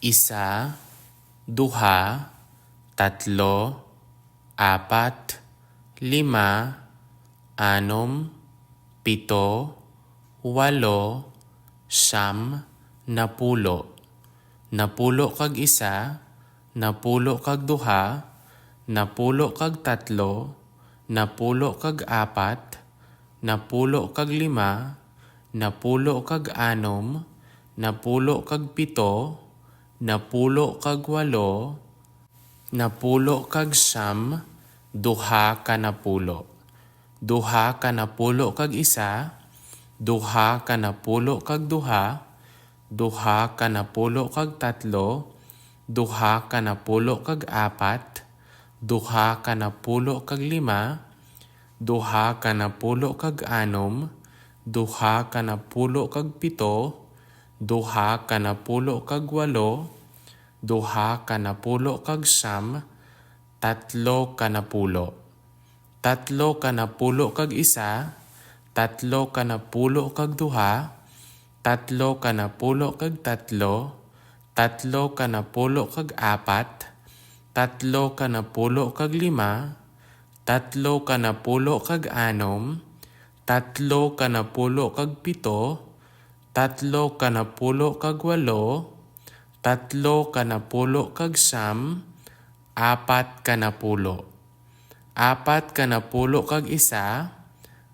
Isa, duha, tatlo, apat, lima, anom, pito, walo, siyam, napulo. Napulo kag isa, napulo kag duha, napulo kag tatlo, napulo kag apat, napulo kag lima, napulo kag anom, napulo kag pito, napulo kag walo, napulo kag siyam, duha ka napulo. Duha ka napulo kag isa, duha ka napulo kag duha, duha ka napulo kag tatlo, duha ka napulo kag apat, duha ka napulo kag lima, duha ka napulo kag anom, duha ka napulo kag pito, duha ka napulo kag walo, duha ka napulo kag siyam, tatlo ka napulo. Tatlo ka napulo kag isa, tatlo ka napulo kag duha, tatlo ka napulo kag tatlo, tatlo ka napulo kag apat, tatlo ka napulo kag lima, tatlo ka napulo kag anom, tatlo ka napulo kag pito, tatlo ka napulo kag walo, tatlo ka napulo kag siyam, apat ka napulo. Apat ka napulo kag isa,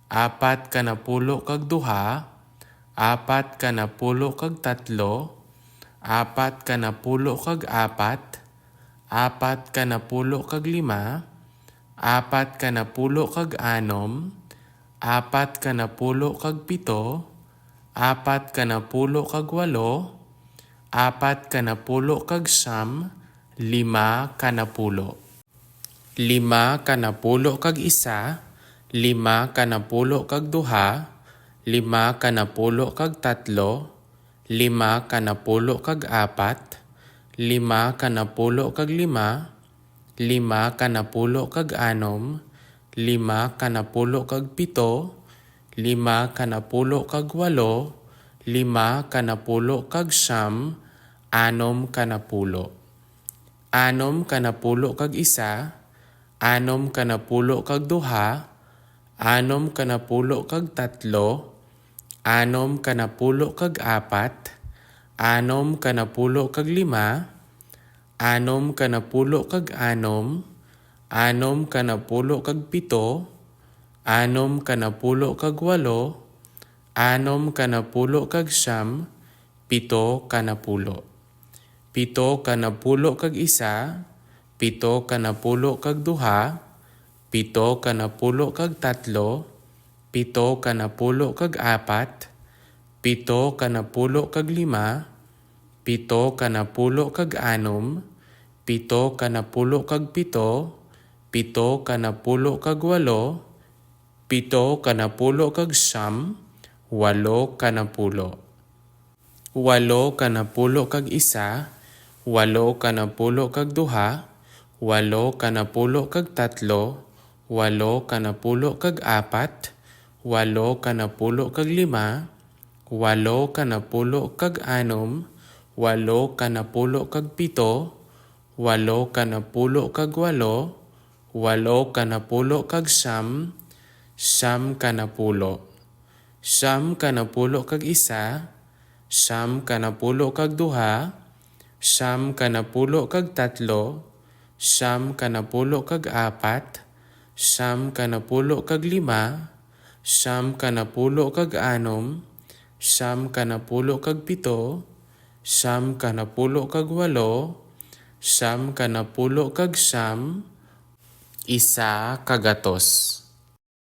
apat ka napulo kag duha, apat ka napulo kag tatlo, apat ka napulo kag apat, apat ka napulo kag lima, apat ka napulo kag anom, apat ka napulo kag pito, apat ka napulo kag walo, apat ka napulo kag siyam, lima ka napulo. Lima ka napulo kag isa, lima ka napulo kag duha, lima ka napulo kag tatlo, lima ka napulo kag apat, lima ka napulo kag lima, lima ka napulo kag anom, lima ka napulo kag pito, lima ka napulo kag walo, lima ka napulo kag siyam, anom ka napulo. Anom ka napulo kag isa, anom ka napulo kag duha, anom ka napulo kag tatlo, anom ka napulo kag apat, anom ka napulo kag lima, anom ka napulo kag anom, anom ka napulo kag pito, anom ka napulo kag walo, anom ka napulo kag siyam, pito ka napulo. Pito ka napulo kag isa, pito ka napulo kag duha, pito ka napulo kag tatlo, pito ka napulo kag apat, pito ka napulo kag lima, pito ka napulo kag anom, pito ka napulo kag pito, pito ka napulo kag walo, pito ka napulo kag siyam, walo ka napulo. Walo ka napulo kag isa, walo ka napulo kag duha, walo ka napulo kag tatlo, walo ka napulo kag apat, walo ka napulo kag lima, walo ka napulo kag anom, walo ka napulo kag pito, walo ka napulo kag walo, walo ka napulo kag siyam, siyam ka napulo. Siyam ka napulo kag isa, siyam ka napulo kag duha, siyam ka napulo kag tatlo, siyam ka napulo kag apat, siyam ka napulo kag lima, siyam ka napulo kag anom, siyam ka napulo kag pito, siyam ka napulo kag walo, siyam ka napulo kag siyam, isa kagatos.